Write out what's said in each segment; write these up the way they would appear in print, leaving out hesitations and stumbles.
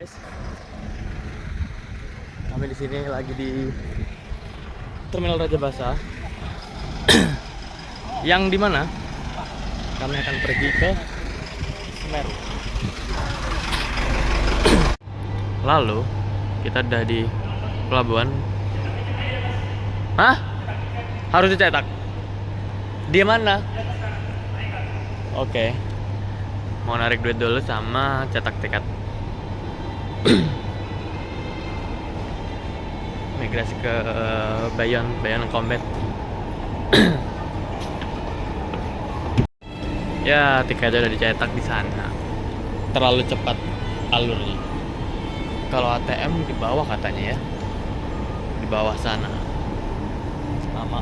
guys. Kami di sini lagi di Terminal Raja Basa. Yang di mana kami akan pergi ke Semeru. Lalu kita udah di pelabuhan. Hah? Harus dicetak. Di mana? Oke. Mau narik duit dulu sama cetak tiket. Migrasi ke Bayon Combat. Ya, tiketnya udah dicetak di sana. Terlalu cepat alurnya. Kalau ATM di bawah katanya ya. Di bawah sana. Lama.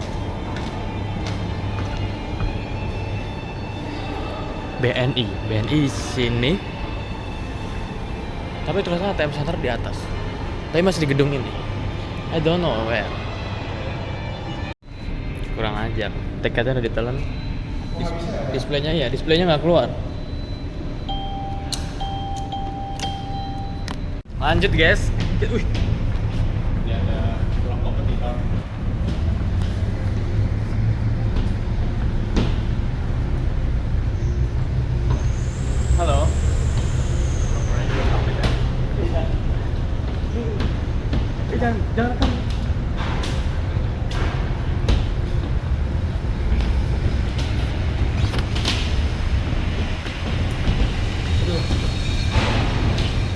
BNI sini. Tapi ternyata ATM center di atas. Tapi masih di gedung ini. I don't know where. Kurang ajar. Tiketnya udah ditelan. Displaynya nggak keluar. Lanjut guys. Wih. Ini ada tulang kompetitor. Halo. Jangan kan.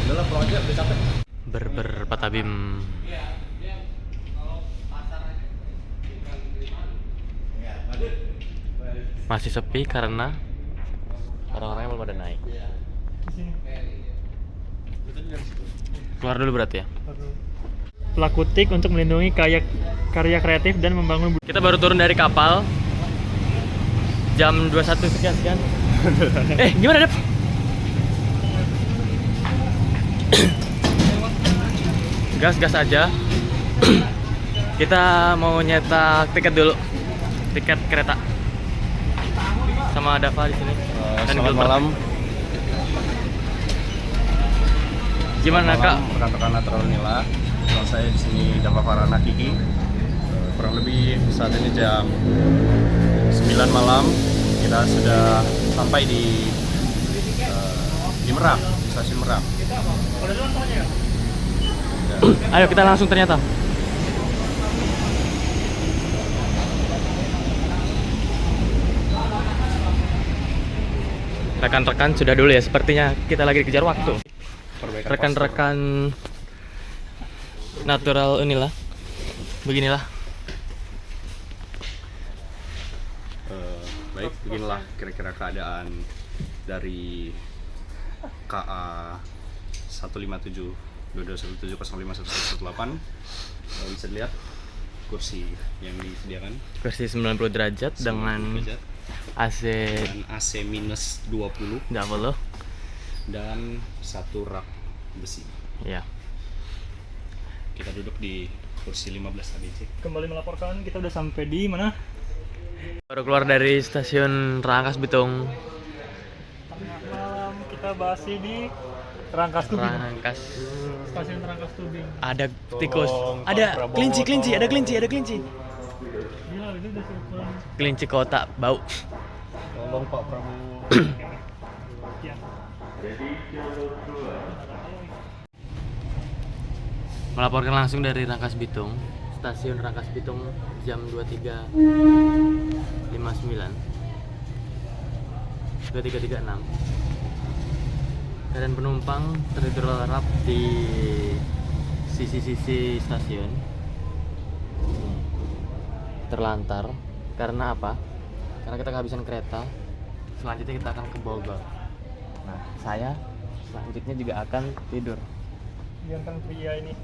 Udah pulang aja, udah capek. Patabim. Masih sepi karena orang-orangnya belum pada naik. Keluar dulu berarti ya. Plakutik untuk melindungi karya kreatif dan membangun Kita baru turun dari kapal jam 21 sekian. Gimana Dep? Gas aja. Kita mau nyetak tiket dulu. Tiket kereta. Sama Dava di sini. Selamat malam. Gimana Kak? Rekan-rekan Natural Nila. Kalau saya di sini Dava Farana Kiki. Kurang lebih saat ini jam 9 malam. Kita sudah sampai di Merak, di stasiun Merak. Ayo kita langsung ternyata. Rekan-rekan sudah dulu ya, sepertinya kita lagi dikejar waktu. Rekan-rekan natural inilah. Beginilah. Baik, beginilah kira-kira keadaan dari KA 157 2217051118. Bisa dilihat kursi yang disediakan. Kursi 90 derajat dengan derajat, AC dan AC minus 20 double. dan satu rak besi. Ya. Kita duduk di kursi 15 ABC. kembali melaporkan kita udah sampai di mana? Baru keluar dari stasiun Rangkas Bitung. Tengah malam kita basi di Rangkas Tubing. Stasiun Rangkas Tubing. Ada tikus, ada Prabowo, kelinci. Gila, itu udah seukuran. Kelinci kota bau. Tolong Pak Prabowo. Ya. Melaporkan langsung dari Rangkas Bitung, stasiun Rangkas Bitung jam 23.59, 23.36. Keadaan penumpang tertidur lelap di sisi-sisi stasiun. Terlantar. Karena apa? Karena kita kehabisan kereta. Selanjutnya kita akan ke Bogor. Nah, saya selanjutnya juga akan tidur. Biarkan pria ini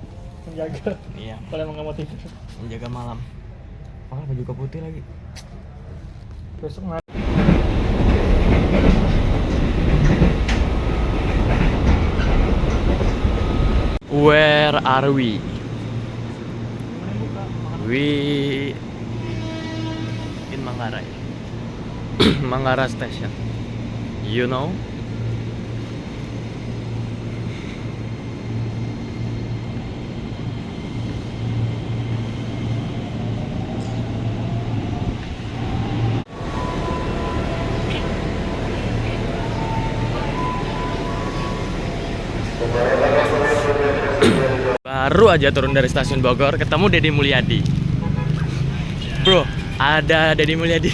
menjaga. Iya, Kalau emang nggak mau tidur. menjaga malam. Oh, baju putih lagi. Besok nggak. Where are we? We in Manggarai. Manggarai Station. You know? baru aja turun dari stasiun Bogor ketemu Deddy Mulyadi. Bro, ada Deddy Mulyadi.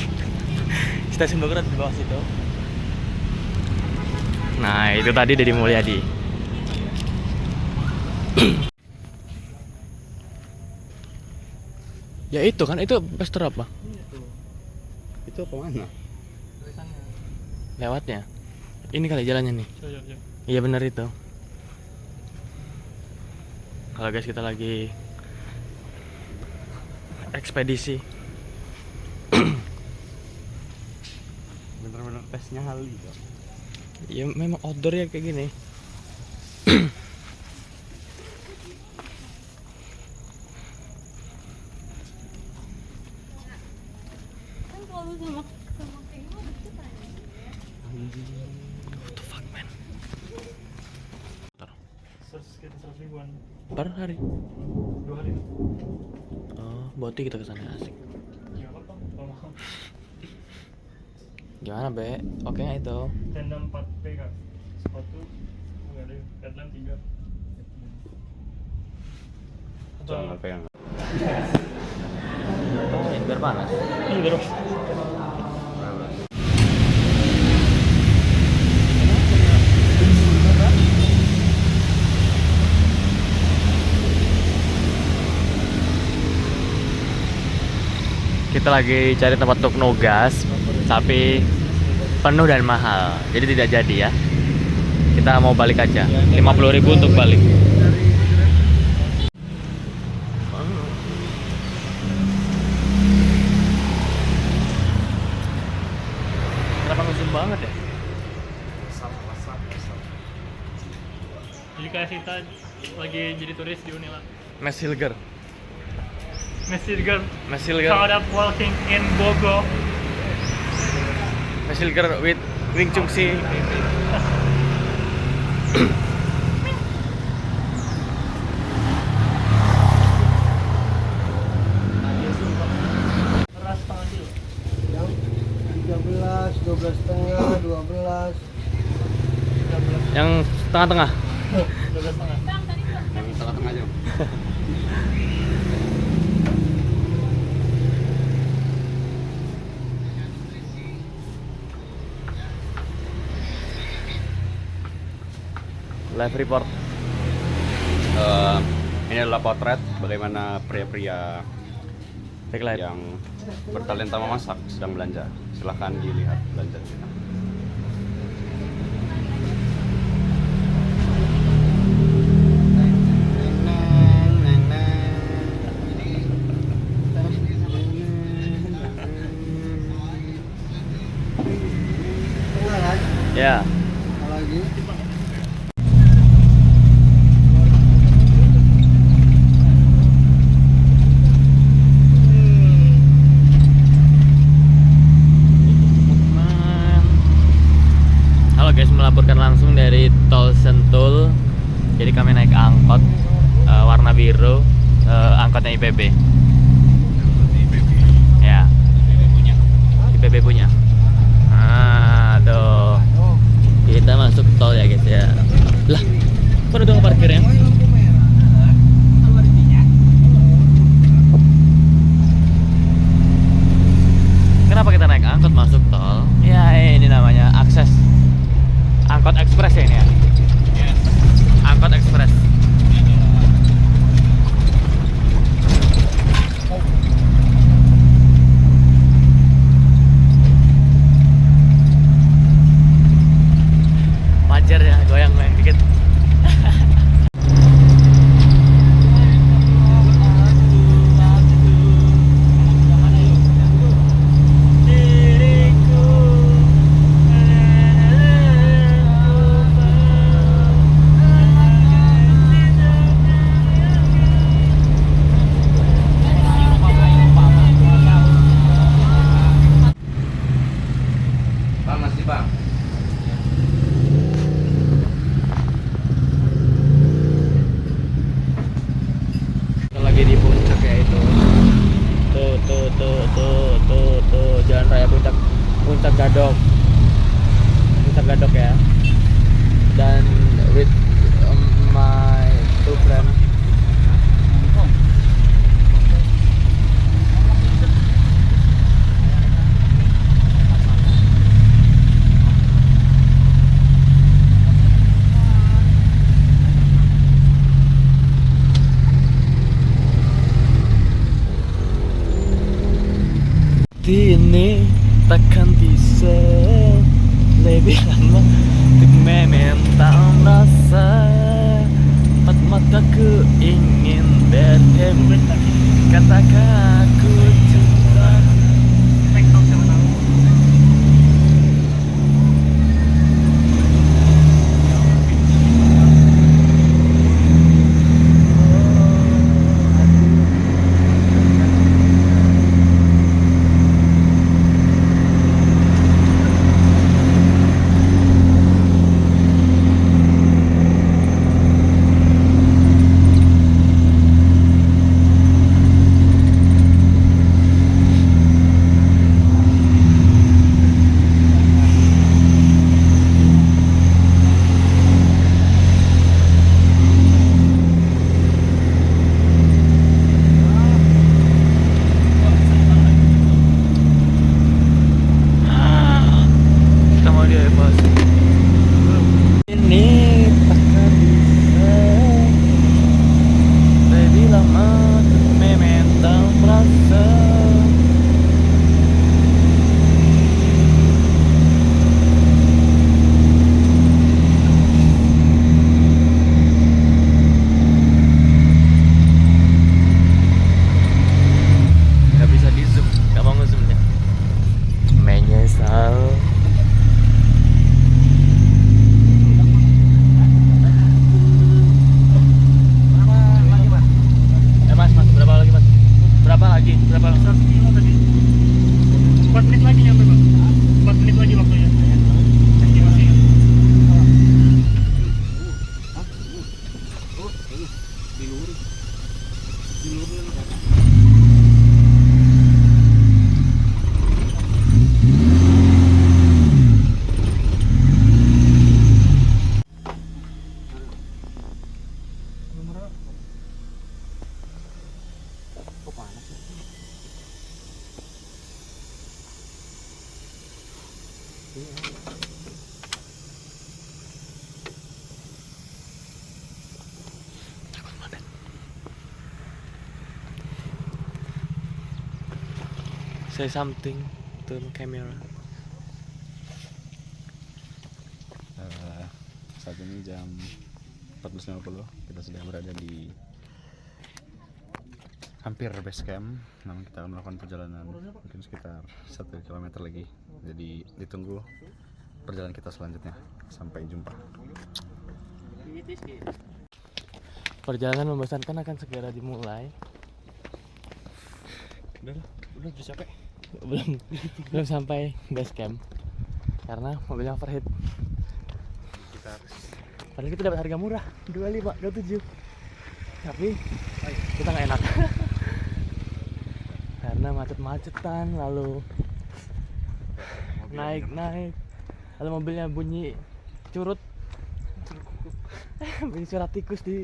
Stasiun Bogor ada di bawah situ. Nah, itu tadi Deddy Mulyadi. Ya itu kan, itu pester apa? Itu kemana? Lewatnya. Ini kali jalannya nih. Coba. Iya benar itu. Kalau guys, kita lagi ekspedisi. Bener-bener pesnya Hali dong. Ya memang outdoor ya kayak gini. What the fuck, man? Sekitar 100 ribuan. Per hari. 2 hari. Oh, boti kita kesana asik. Ya apa? Kalau mau. Gimana, Be? Oke nggak itu? Tenda 4P kak. Sepatu nggak ada. Headlamp 3. Jangan pegang. Oh, ini biar panas. Iya terus. Kita lagi cari tempat untuk nugas, tapi penuh dan mahal, jadi tidak jadi ya. Kita mau balik aja, 50.000 untuk balik. Kenapa musim banget ya? Jadi kayak kita lagi jadi turis di Unila. Mas Hilger. Mas Hilger caught up walking in Bogor. Mas Hilger with Wing Chun Si. Beras setengah kilo. Yang 13, 12 setengah, 12. Yang tengah-tengah. 12 setengah. Yang tengah-tengah aja. Live report. Ini adalah potret bagaimana pria-pria Backlight. yang bertalenta memasak sedang belanja. Silahkan dilihat belanja. Tengah kan? Ya. Lagi. Halo guys, melaporkan langsung dari Tol Sentul. Jadi kami naik angkot warna biru, angkotnya IPB. Ya. IPB punya. Aduh. Kita masuk tol ya guys ya. Lah, kok udah parkirnya? Kenapa kita naik angkot masuk tol? Ya ini namanya akses angkot ekspres ya ini ya. Angkot ekspres. Wajar ya, goyang-goyang dikit. Panas sih bang. Kita lagi di puncak ya itu. Tuh, jalan raya puncak Gadok. Puncak Gadok ya. Dan with my two friend takkan bisa lebih lama untuk meminta rasa. Empat mataku ingin bertemu, katakan aku cinta. TikTok siapa tahu. Kita mau dia evaluasi. Ini takkan bisa lebih lama untuk meminta rasa. Gak bisa di zoom, gak mau nge-zoomnya. Menyesal. Mas, berapa lagi mas? Berapa lagi? Berapa? 100 kilo tadi. 4 menit lagi nyampe bang. 4 menit lagi waktunya. Estimasi. Say something to the camera. Saat ini jam 14.50, kita sudah berada di hampir base camp. Namun kita akan melakukan perjalanan mungkin sekitar 1 km lagi. Jadi ditunggu perjalanan kita selanjutnya. Sampai jumpa. Perjalanan membosankan akan segera dimulai. Udah capek. belum sampai base camp karena mobilnya overheat. Padahal kita dapat harga murah 25, 27, tapi kita nggak enak karena macet-macetan, lalu naik lalu mobilnya bunyi curut bunyi suara tikus di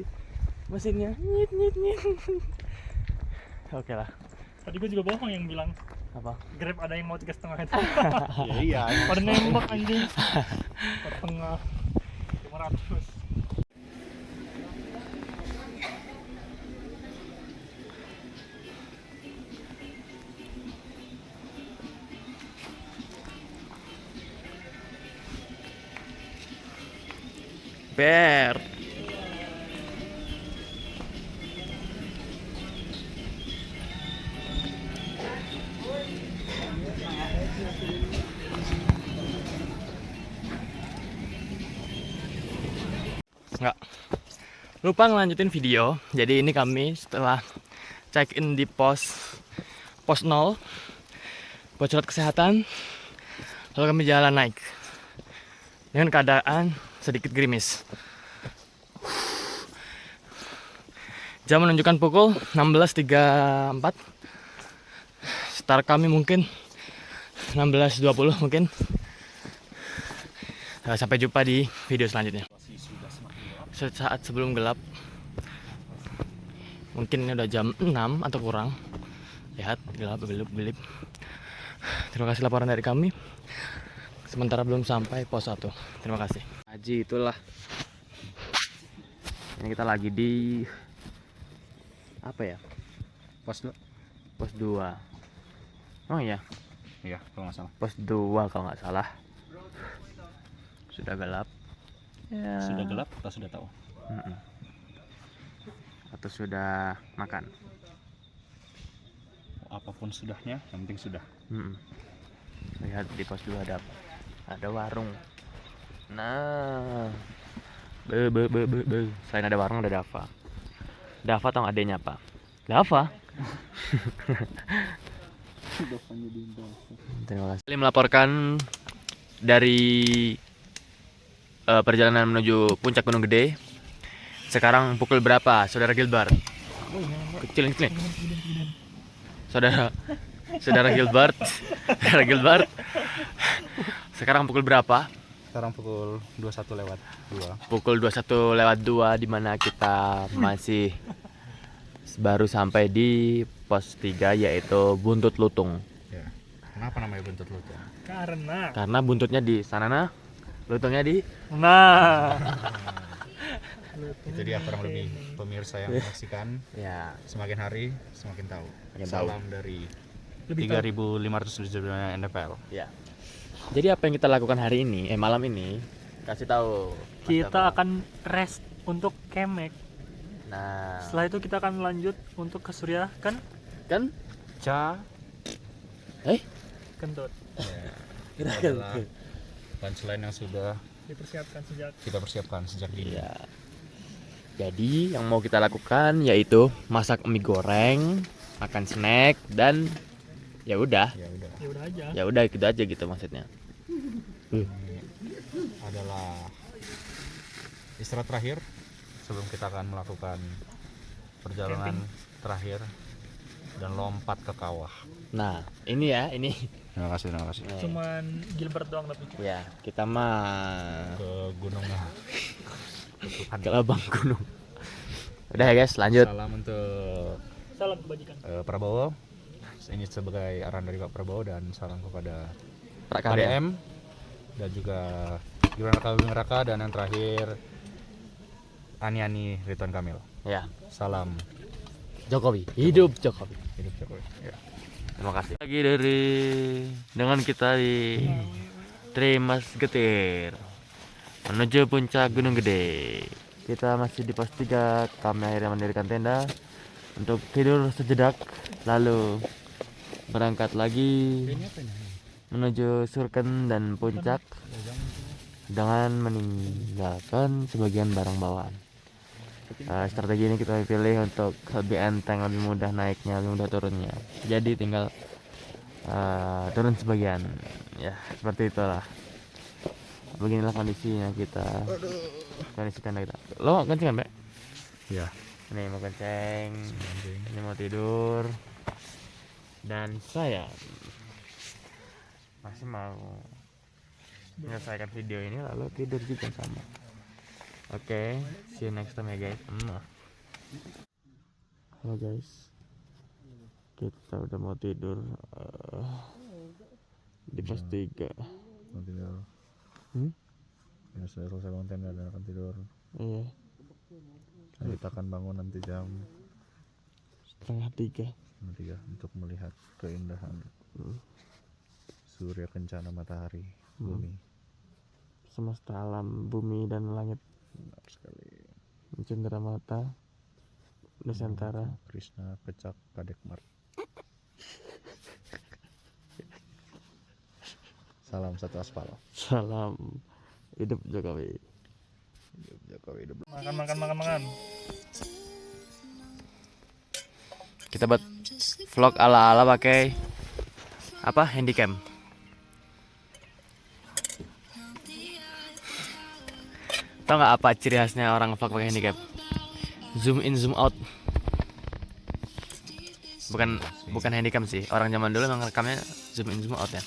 mesinnya, nyit nyit nyit. Oke lah. Tadi gue juga bohong yang bilang Apa? Grab ada yang mau 3,5 itu. Iya. Pada nembak anjing. 4,5 500. Ber. Enggak. Lupa ngelanjutin video. Jadi ini kami setelah check in di pos 0 buat surat kesehatan. Lalu kami jalan naik dengan keadaan sedikit gerimis. Jam menunjukkan pukul 16.34. Start kami mungkin 16.20 mungkin. Sampai jumpa di video selanjutnya. Sesaat sebelum gelap. Mungkin ini udah jam 6 atau kurang. Lihat, gelap, gelap. Terima kasih laporan dari kami. Sementara belum sampai pos 1. Terima kasih. Haji itulah. Ini kita lagi di apa ya? Pos 2. Pos 2. Oh iya. Iya, kalau nggak salah. Pos 2 kalau nggak salah. Sudah gelap. Ya. Sudah gelap, kita sudah tahu. Mm-mm. Atau sudah makan. Apapun sudahnya, yang penting sudah. Mm-mm. Lihat di pos 2 ada apa? Ada warung. Nah, selain ada warung ada Dava. Dava tau nggak adanya apa? Dava. Terima kasih. Ini melaporkan dari perjalanan menuju puncak Gunung Gede. Sekarang pukul berapa, Saudara Gilbert? Kecilin. Saudara Gilbert. Saudara Gilbert. Sekarang pukul berapa? Sekarang pukul 21 lewat 2. Pukul 21 lewat 2 di mana kita masih baru sampai di pos 3 yaitu Buntut Lutung. Ya. Kenapa namanya buntut lutung? Karena buntutnya di sana nah, lutungnya di Itu dia kurang lebih pemirsa yang menyaksikan. ya. Semakin hari semakin tahu. Semakin Salam dari lebih 3.570 NDPL. Ya. Jadi apa yang kita lakukan hari ini, malam ini, kasih tahu. Mas kita Dava. akan rest untuk kemek. Nah, Setelah itu kita akan lanjut untuk ke Surya kan kan? Kentut. Itu adalah punchline yang sudah dipersiapkan sejak kita persiapkan sejak dini. Iya. Jadi yang mau kita lakukan yaitu masak mie goreng, makan snack dan ya udah. Ya udah. ya udah aja. Ya udah gitu aja gitu maksudnya. Ini adalah istirahat terakhir sebelum kita akan melakukan perjalanan terakhir dan lompat ke kawah. Nah, ini ya, ini. Terima kasih. Nih. Cuman Gilbert doang tapi. Ya, kita mah Ke gunungnya. ke Labang Gunung. Udah ya guys, lanjut. Salam untuk Salam kebajikan. Prabowo. Ini sebagai arahan dari Pak Prabowo dan salam kepada Prakarya. KDM dan juga Gibran Raka Buming Raka dan yang terakhir Ani Ridwan Kamil. Ya, Salam Jokowi. Hidup Jokowi. hidup Jokowi. Ya. Terima kasih. Lagi dengan kita di Trimas Getir menuju puncak Gunung Gede. Kita masih di pos 3. Kami akhirnya mendirikan tenda untuk tidur sejenak, lalu berangkat lagi menuju Surken dan puncak dengan meninggalkan sebagian barang bawaan. Strategi ini kita pilih untuk lebih enteng, lebih mudah naiknya, lebih mudah turunnya. Jadi tinggal turun sebagian. Ya, seperti itulah. Beginilah kondisinya kita. Kondisi tenda kita. Lo kenceng kan, Mbak? Ya. Ini mau kenceng, ini mau tidur. Dan saya masih mau menyelesaikan video ini lalu tidur juga sama. Oke, see you next time ya guys. Halo guys, kita udah mau tidur di pos 3. Mau tidur. Ya, sudah selesai konten dan akan tidur. Iya, Dan kita akan bangun nanti jam 2:30. 3 untuk melihat keindahan surya kencana matahari bumi. Semesta alam, bumi dan langit Benar sekali. mencendera mata Nusantara. Krishna Kecak Kadekmart. Salam satu aspal. Salam hidup Jokowi. Hidup Jokowi hidup. Makan. Kita buat vlog ala-ala pakai apa? Handycam. Tahu nggak apa ciri khasnya orang vlog pakai handycam? Zoom in, zoom out. Bukan handycam sih. Orang zaman dulu memang rekamnya zoom in, zoom out ya.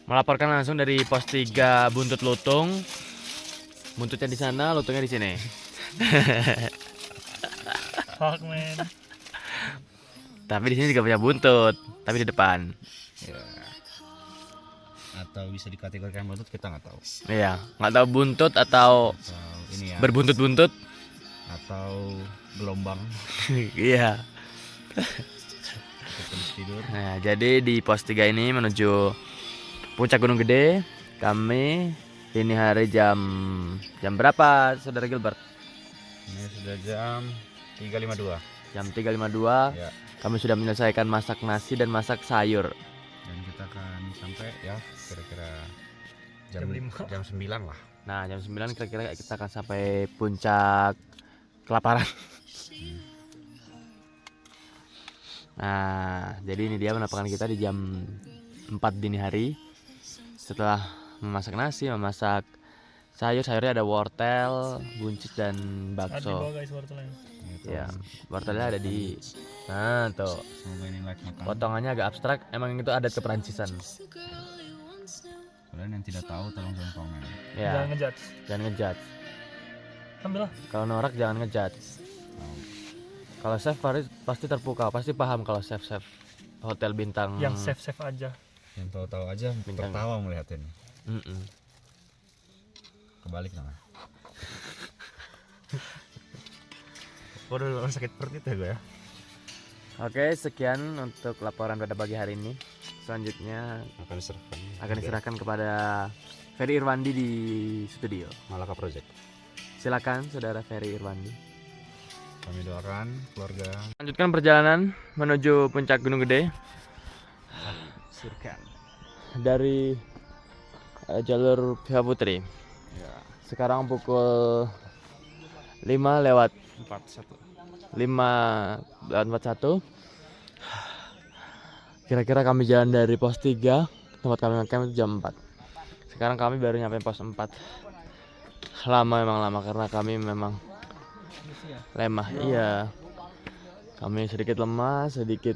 Melaporkan langsung dari pos 3 Buntut Lutung. Buntutnya di sana, lutungnya di sini. Fuck man. Tapi di sini juga punya buntut, tapi di depan. Ya. Atau bisa dikategorikan buntut, kita nggak tahu. Iya, nggak tahu buntut atau Atau ini ya. berbuntut-buntut. Atau gelombang. Iya. tidur. Nah, jadi di pos 3 ini menuju puncak Gunung Gede. Kami ini hari jam berapa, Saudara Gilbert? Ini sudah jam 3.52. Jam 3.52. Ya. Kami sudah menyelesaikan masak nasi dan masak sayur. Dan kita akan sampai ya kira-kira jam Jam 5. jam 9 lah. Nah, jam 9 kira-kira kita akan sampai puncak kelaparan. Nah, jadi ini dia penampakan kita di jam 4 dini hari. Setelah memasak nasi, memasak sayurnya ada wortel, buncis dan Ada di bakso. bawah guys wortelnya. Ya, wortelnya ada di. Nah, tuh. Semoga ini like makan. Potongannya agak abstrak, emang itu adat keperancissan. Kalian yang tidak tahu tolong jangan komen. Jangan Ya, ngejudge. jangan ngejudge. Ambil lah. Kalau norak jangan ngejudge. Kalau chef pasti terpukau, pasti paham kalau chef hotel bintang. Yang safe aja. Yang tahu-tahu aja Bintang. tertawa melihat ini. Mm-mm. Kebalik namanya. Waduh, sakit perut itu gue ya. Oke, sekian untuk laporan pada pagi hari ini. Selanjutnya akan diserahkan kepada Ferry Irwandi di studio. Malaka Project. Silakan Saudara Ferry Irwandi. Kami doakan keluarga Lanjutkan perjalanan menuju puncak Gunung Gede surga. dari jalur Piha Putri. Ya, Sekarang pukul 5 lewat 41. Kira-kira kami jalan dari pos 3, tempat kami ngecamp jam 4. Sekarang kami baru nyampe pos 4. Memang lama karena kami memang lemah. Iya. Kami sedikit lemah, sedikit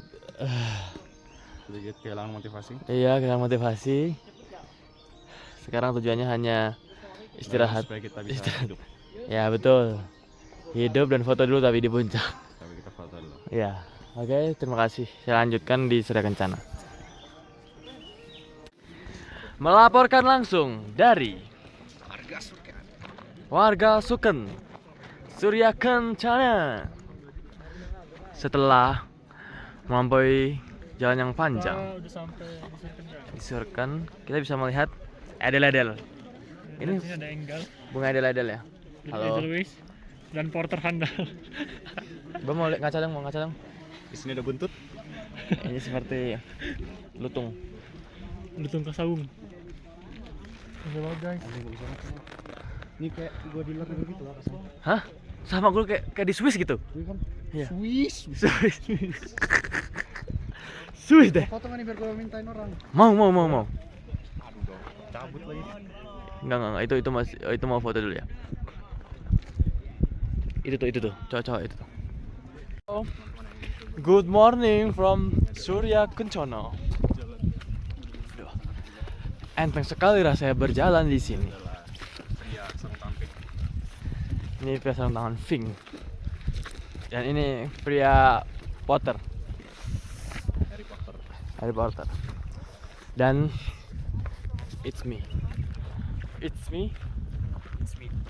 kehilangan motivasi. iya, kehilangan motivasi. Sekarang tujuannya hanya istirahat. Supaya kita bisa hidup. Ya, betul. Hidup dan foto dulu tapi di puncak. Tapi kita foto dulu. Ya, oke, terima kasih. Saya lanjutkan di Surya Kencana. Melaporkan langsung dari warga Suken, Surya Kencana. Setelah melampaui jalan yang panjang, Kita udah sampai di Surken. di Suken, kita bisa melihat edel-edel. Ini Di sini ada Enggal, bunga edel-edel ya. Halo. Edelweiss, dan porter handal. Gue mau lihat ngaca dong, Di sini ada buntut. Ini seperti lutung. Lutung Kasawung. Oke banget guys. Ini kayak gua di luar gitu lah rasanya. Hah? Sama gue kayak di Swiss gitu. Iya. Swiss. Swiss deh. Foto nggak nih biar gua mintain orang. Mau. Aduh dong. Cabut lagi. Enggak, itu mau foto dulu ya. Itu tuh, cowok itu tuh. Good morning from Surya Kencana. Aduh. Enteng sekali rasanya berjalan di sini. Iya, sarung tampik. Ini pria sarung tangan Ving. Dan ini pria Potter. Harry Potter. Dan it's me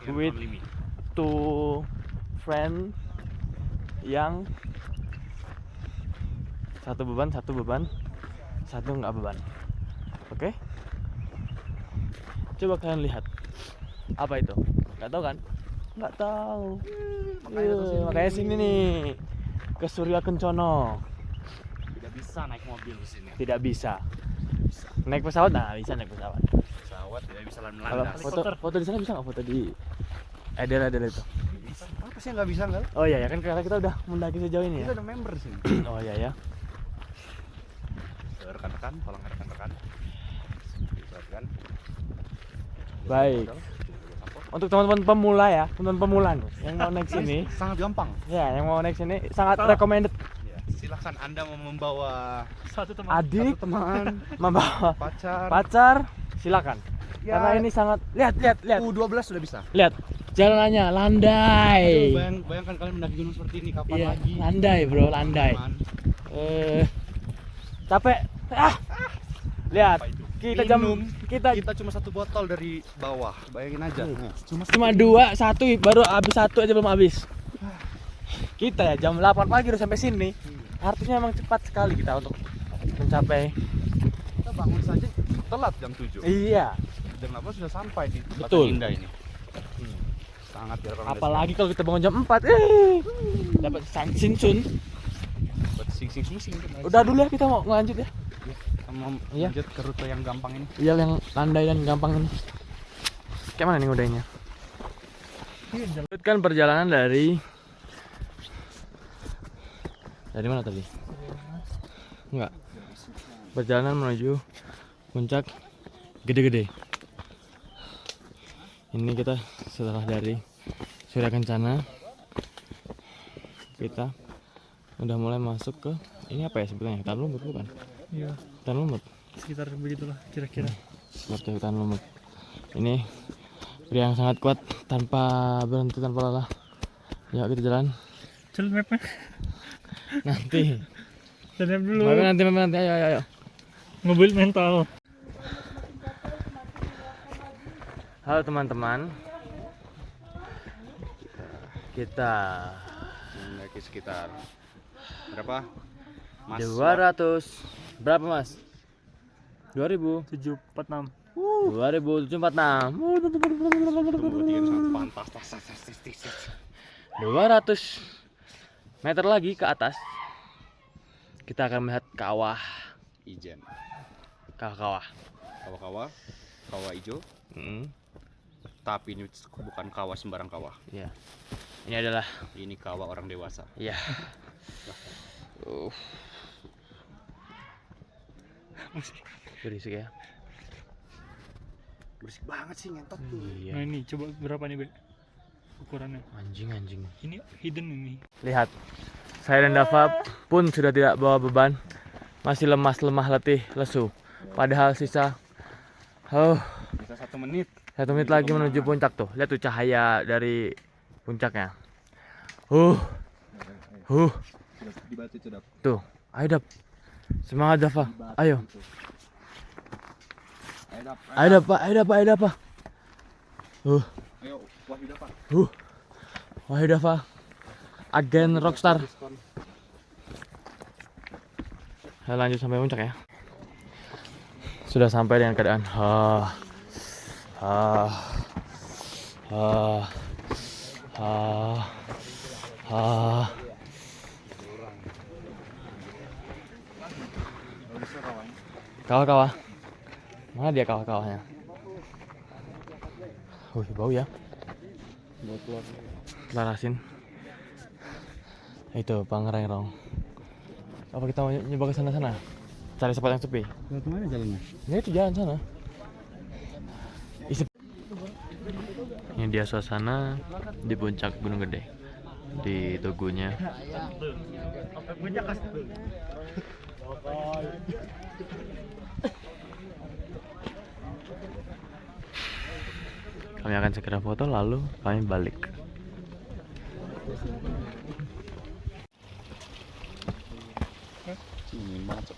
with two friend yang satu beban, satu nggak beban. Oke? Coba kalian lihat apa itu? Nggak tahu kan? Nggak tahu. Makanya sini nih ke Surya Kencana. Tidak bisa naik mobil di sini. Tidak bisa. Naik pesawat? Nah, bisa naik pesawat. Pesawat tidak bisa Kalau landas. foto di sana bisa nggak foto di edel-edel itu? Apa sih nggak bisa nggak? Oh iya ya kan karena kita udah mendaki sejauh ini Kita ya. ada member di sini. Oh iya ya. Rekan-rekan, tolong rekan-rekan. Rekan. Baik. Untuk teman-teman pemula ya, teman-teman pemula nih, yang mau naik sini, Sangat gampang. ya yang mau naik sini sangat recommended. Ya, silakan Anda mau membawa Satu teman. Adik, teman, membawa pacar. pacar, silakan. Ya. Karena ini sangat lihat. U12 sudah bisa. Lihat jalanannya landai. Bayangkan kalian mendaki gunung seperti ini kapan Iya, lagi? landai bro, landai. Teman. Capek. Lihat, Apa itu? kita Kita cuma satu botol dari bawah. Bayangin aja. Nah, cuma 2, 1 baru habis, 1 aja belum habis. Kita ya jam 8 pagi udah sampai sini. artinya emang cepat sekali kita untuk mencapai. Kita bangun saja telat jam 7. Iya. Jam 8 sudah sampai di tempat Betul. yang indah ini. Sangat direkomendasi. Apalagi kalau kita bangun jam 4, dapat sing-sing. buat sing-sing. Udah dulu ya, kita mau ngelanjut ya. Kita mau Iya. lanjut ke rute yang gampang ini. Iya, yang landai dan gampang ini. Kayak mana nih ngudainya? Lanjutkan perjalanan dari mana tadi? Enggak. Perjalanan menuju puncak Gede-Gede. Ini kita setelah dari Surya Kencana, kita udah mulai masuk ke ini apa ya sebetulnya? Hutan lumut bukan? Iya, Hutan lumut. sekitar begitulah kira-kira. Seperti hutan lumut. Ini pria yang sangat kuat tanpa berhenti, tanpa lelah. Yuk kita jalan. Jalan mapnya. Nanti. Jalan map dulu. Nanti. Ayo. Mobil mental. Halo teman-teman. Kita Mendaki sekitar berapa? Mas? 200 berapa mas? 2000 746. 2746 Kemudian sangat fantastis. 200 meter lagi ke atas kita akan melihat kawah Ijen. kawah. Kawah hijau. Tapi ini bukan kawah sembarang kawah. Ya, ini adalah Ini kawah orang dewasa. ya berisik ya. Berisik banget sih ngentot tuh. Nah Iya, ini coba berapa nih Be? Ukurannya. anjing. Ini hidden ini. Lihat, saya dan Dava pun sudah tidak bawa beban, masih lemah letih, lesu. Padahal sisa Bisa 1 menit. 1 menit lagi menuju puncak tuh. Lihat tuh cahaya dari puncaknya. Di batu itu dapat. Tuh, ayo Dap. Semangat Dava. Ayo. Ayo Dap. Ayo, Wahyu dapat. Wahyu Dava. Agen rockstar. Saya lanjut sampai puncak ya. Sudah sampai dengan keadaan kawah. Mana dia kawah-kawahnya? Bau ya. Bau telur. Telur asin. Itu Pangerengrong. Apa kita mau nyoba ke sana? Cari spot yang sepi. Ke mana jalannya? Ya itu jalan sana. Ini dia suasana di puncak Gunung Gede, di Tugunya. Kami akan segera foto lalu kami balik. Ini macet.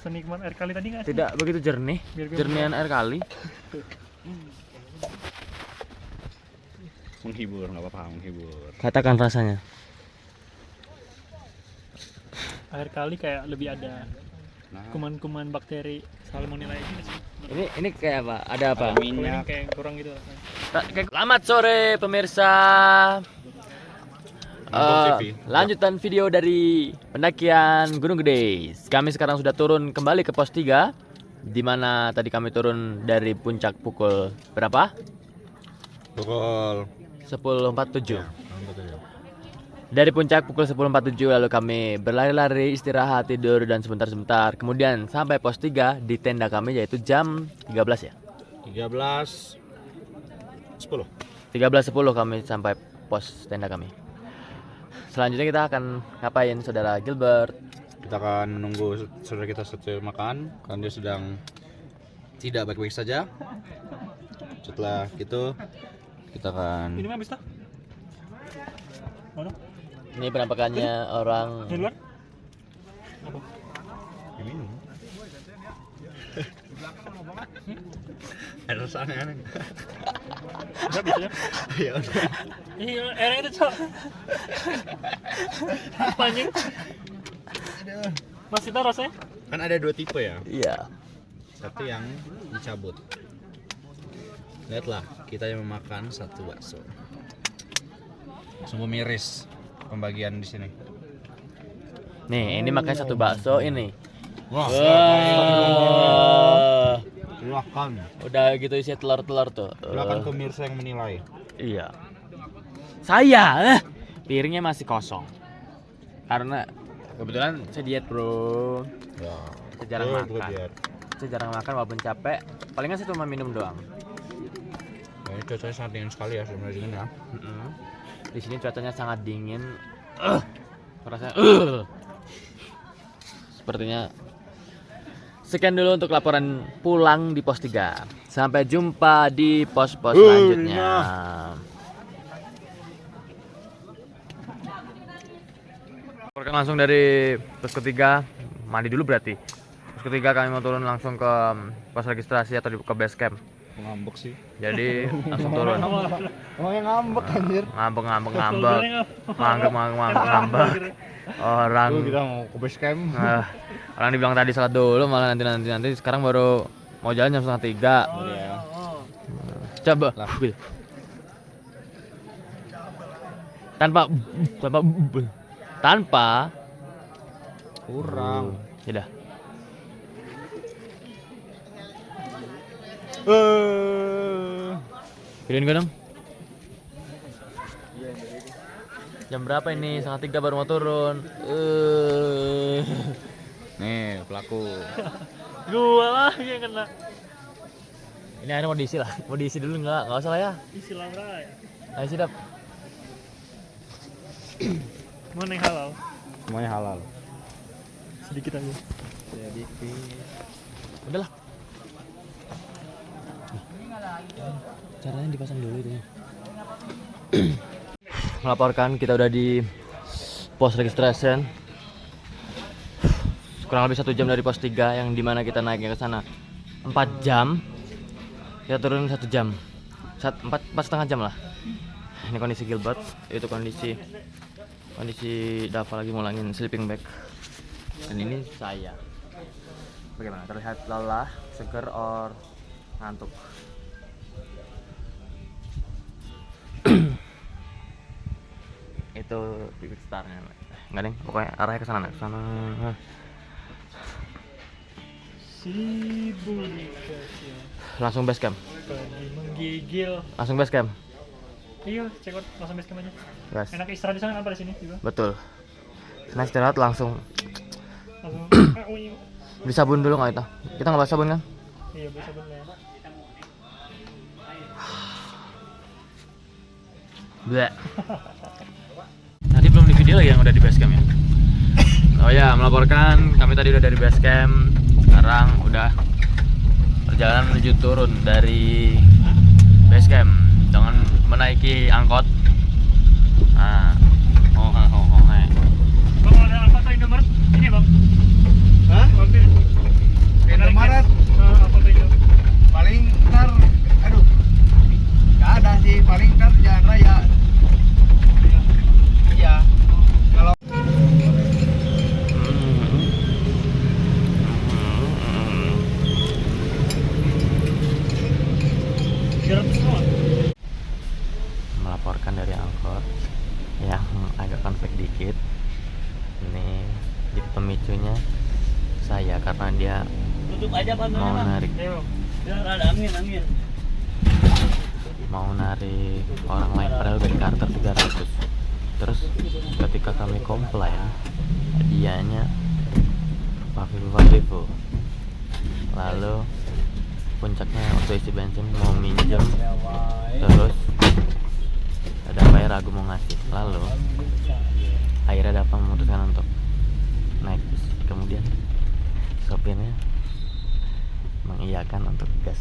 Senikmat air kali tadi nggak sih? Tidak begitu jernih, Biar gue jernihan air kali. Menghibur, nggak apa-apa, menghibur. Katakan rasanya. Air kali kayak lebih ada Nah, kuman-kuman bakteri salmonella gitu sih. Ini kayak apa? Ada apa? Kalau ini minyak. kayak kurang gitu rasanya. Selamat sore pemirsa. Lanjutan video dari pendakian Gunung Gede. Kami sekarang sudah turun kembali ke pos 3, di mana tadi kami turun dari puncak pukul berapa? Pukul 10.47. Dari puncak pukul 10.47 lalu kami berlari-lari, istirahat, tidur dan sebentar. Kemudian sampai pos 3 di tenda kami yaitu jam 13 ya. 13.10. 13.10 kami sampai pos tenda kami. Selanjutnya kita akan ngapain saudara Gilbert? Kita akan menunggu saudara kita selesai makan karena dia sedang tidak baik-baik saja. Setelah itu kita akan Minum habis tak? Mana? Ini penampakannya orang Di luar? Apa? Minum. Ada rasa aneh-aneh. Enggak bisa ya? Ya udah. Iya, airnya itu cok. Apa anjing? Masih tahu rasanya? Kan ada 2 tipe ya. iya. Satu yang dicabut. Lihatlah, kita yang memakan satu bakso. Sungguh miris pembagian di sini. Nih, ini makanya satu bakso ini. Wah, Wah. silakan. Udah gitu isi telur-telur tuh. Silakan pemirsa yang menilai. Iya. Saya piringnya masih kosong. Karena kebetulan saya diet, Bro. Ya. Saya jarang makan. Saya jarang makan walaupun capek. Palingan saya cuma minum doang. Nah, ini cuacanya sangat dingin sekali ya sebenarnya dingin ya. Di sini cuacanya sangat dingin. Rasanya sepertinya. Sekian dulu untuk laporan pulang di pos 3. Sampai jumpa di pos-pos selanjutnya. Laporkan langsung dari pos ketiga. Mandi dulu berarti. Pos ketiga kami mau turun langsung ke pos registrasi atau ke base camp. Ngambek sih. Jadi langsung turun. Emangnya ngambek anjir. Ngambek. Foldernya Ngambek. Orang Kita mau ke base camp. orang dibilang tadi salat dulu malah nanti sekarang baru mau jalan jam 2:30. Iya. Coba tanpa Kurang. ya dah. Gedein gue dong. Jam berapa ini? 2:30 baru mau turun. Nih, pelaku. Gua lah yang kena. Ini akhirnya mau diisi lah. Mau diisi dulu nggak usah lah ya. Istilah rai. Ayo sidap. Mana yang halal? Semuanya halal. Sedikit aja. Udahlah. Caranya dipasang dulu itu. Melaporkan kita udah di pos registration. Kurang lebih 1 jam dari pos 3 yang dimana kita naiknya ke sana 4 jam. Kita turun 1 jam. 4,5 jam lah. Ini kondisi Gilbert, itu kondisi Dava lagi ngulangin sleeping bag. Dan ini saya. Bagaimana? Terlihat lelah, seger, or ngantuk? Itu bibit starnya. Enggak deh, pokoknya arahnya ke sana, Sibuk. Langsung base camp. Pagi menggigil. Langsung base camp. Iya, check out langsung base camp aja. Guys. Enak istirahat di sana apa di sini juga? Betul. Nah, istirahat langsung. Langsung. Beli sabun dulu nggak itu? Kita nggak bawa sabun kan? Iya, bisa bener. Bleh. Tadi belum di video yang udah di base camp ya. Oh ya, melaporkan kami tadi udah dari base camp. Sekarang udah perjalanan menuju turun dari base camp dengan menaiki angkot. Nah, Bang, ada Alphata Indomaret ini bang? Hah? Mampir. Indomaret? Alphata Indomaret. Paling ntar, aduh, nggak ada sih. Paling ntar jalan raya. Iya. Kalau melaporkan dari angkot yang agak konflik dikit. Ini jadi pemicunya saya karena dia Tutup aja mau narik Biar ada angin. mau narik orang lain padahal dari Carter 300. Terus ketika kami komplain hadiahnya Pavivu. Lalu puncaknya waktu isi bensin mau minjem, terus ada bayar ragu mau ngasih. Lalu akhirnya Dava memutuskan untuk naik bis. Kemudian sopirnya mengiyakan untuk gas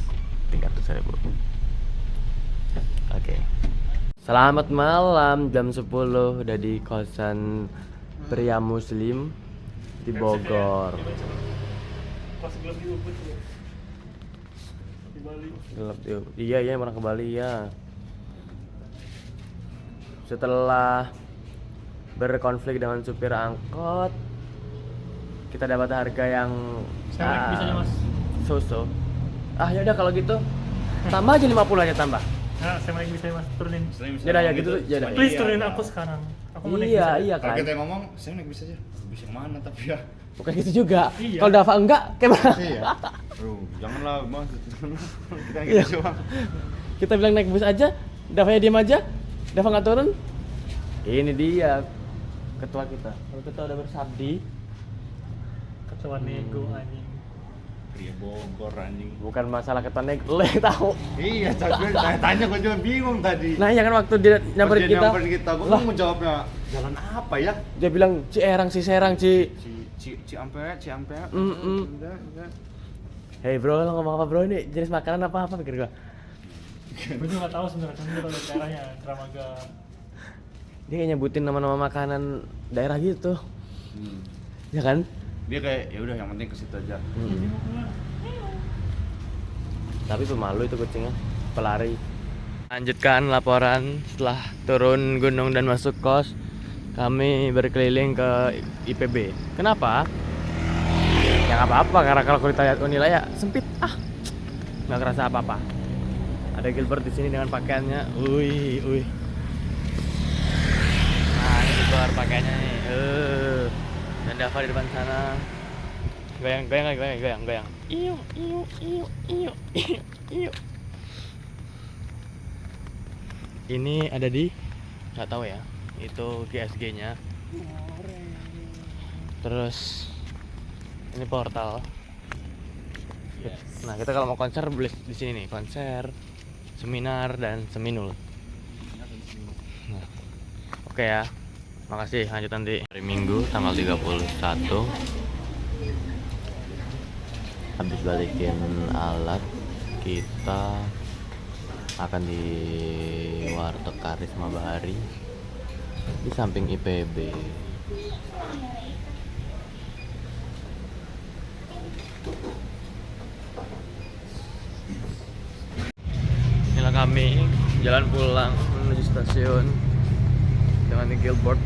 300.000. Oke. Selamat malam, jam 10 udah di kosan pria muslim di Bogor. Pas gelap di Ubud ya. Di Bali. Gelap, iya pernah ke Bali ya. Setelah berkonflik dengan supir angkot, kita dapat harga yang Saya naik bisanya, Mas. so-so. Ya udah kalau gitu tambah aja 50 aja tambah. Nah, saya naik bisanya, Mas. Turunin. Ya udah ya gitu ya udah. Please turunin aku sekarang. Aku mau naik Iya bisa. iya Kalau kan. kita ngomong, saya naik bis aja. Bis yang mana tapi ya? Bukan gitu juga. Iya. Kalau Dava enggak, gimana? Iya. Janganlah mas. Kita Iya. gitu doang. Kita bilang naik bus aja, Dava diem aja, Dava nggak turun. Ini dia ketua kita. Kalau ketua udah bersabdi, Ketua nego anjing. Pria Bogor anjing. bukan masalah ketua nego, lo yang tahu. Iya, tanya gue juga bingung tadi. Nah ya kan waktu dia nyamperin Pas dia kita, nyamperin kita, gue lah, mau jawabnya jalan apa ya? dia bilang Cierang, Serang, Ciampea. Udah. Hey bro, lo ngomong apa bro, ini jenis makanan apa pikir gua. Gue juga nggak tahu sebenarnya, kan gue tahu daerahnya Kramaga. Dia kayak nyebutin nama-nama makanan daerah gitu, Hmm. ya kan? Dia kayak ya udah yang penting ke situ aja. Tapi pemalu itu kucingnya, pelari. Lanjutkan laporan setelah turun gunung dan masuk kos. Kami berkeliling ke IPB. Kenapa? Ya nggak apa-apa, karena kalau kita lihat Unila ya sempit. Nggak kerasa apa-apa. Ada Gilbert di sini dengan pakaiannya. Wih. Nah, ini di luar pakaiannya nih. Dan Dava di depan sana. Goyang. Iyo. Ini ada di, nggak tahu ya, itu GSG-nya. Terus ini portal. Nah, kita kalau mau konser boleh di sini nih, konser, seminar dan seminul. Nah, oke ya. Makasih, lanjut nanti. Hari Minggu tanggal 31. Habis balikin alat, kita akan di warteg Karisma Bahari di samping IPB. Inilah kami jalan pulang menuju stasiun dengan di Gilbert.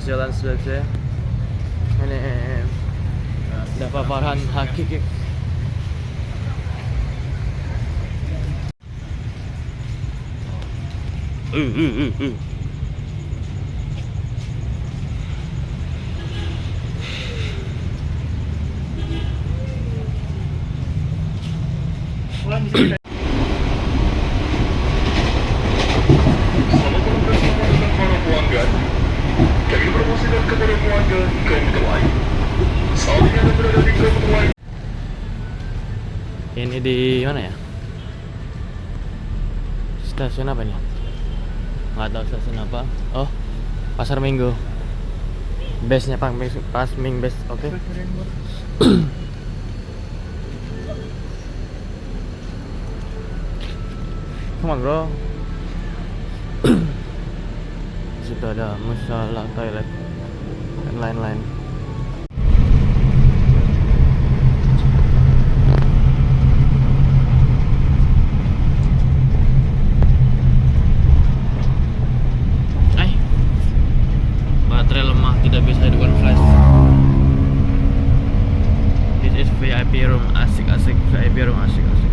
Jalan selesai. Ini Dava Farhan Hakiki. Pulang bisa kita. Para pelanggan, kami promosikan kepada pelanggan komuter lain. Saat ini Anda berada di komuter lain. Ini di mana ya? Stasiun apa nih? Nggak tahu stasiun apa. Oh, Pasar Minggu. Base-nya Pasming Base, oke. Come on bro. Situ ada musala, toilet, dan lain-lain. Baterai lemah, tidak bisa hidupkan flash. This is VIP room, asik-asik. VIP room, asik-asik.